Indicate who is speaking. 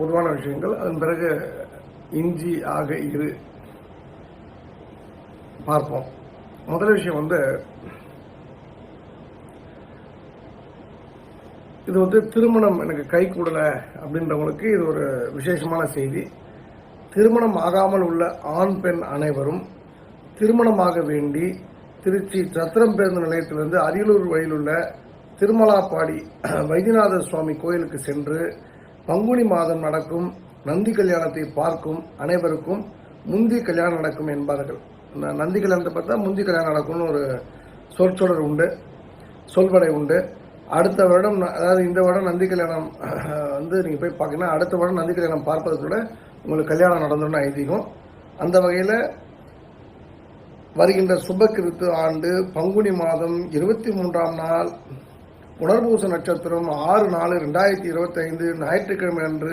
Speaker 1: பொதுவான விஷயங்கள், அதன் பிறகு இஞ்சி ஆக இரு பார்ப்போம். முதல் விஷயம் இது திருமணம் எனக்கு கை கூடலை அப்படின்றவங்களுக்கு இது ஒரு விசேஷமான செய்தி. திருமணம் ஆகாமல் உள்ள ஆண் பெண் அனைவரும் திருமணமாக வேண்டி திருச்சி சத்திரம் பேருந்து நிலையத்திலிருந்து அரியலூர் வழியில் உள்ள திருமலாப்பாடி வைத்தியநாத சுவாமி கோயிலுக்கு சென்று பங்குனி மாதம் நடக்கும் நந்தி கல்யாணத்தை பார்க்கும் அனைவருக்கும் முந்தி கல்யாணம் நடக்கும் என்பார்கள். நந்தி கல்யாணத்தை பார்த்தா முந்தி கல்யாணம் நடக்கும்னு ஒரு சொற்சொடர் உண்டு, சொல்வடை உண்டு. அடுத்த வருடம், அதாவது இந்த வருடம் நந்தி கல்யாணம் நீங்கள் போய் பார்த்தீங்கன்னா அடுத்த வருடம் நந்தி கல்யாணம் பார்ப்பதுக்குள்ள உங்களுக்கு கல்யாணம் நடந்தோன்னு ஐதீகம். அந்த வகையில் வருகின்ற சுபகிருத்து ஆண்டு பங்குனி மாதம் 23ஆம் நாள் புனர்பூச நட்சத்திரம் 6/4/2025 ஞாயிற்றுக்கிழமை அன்று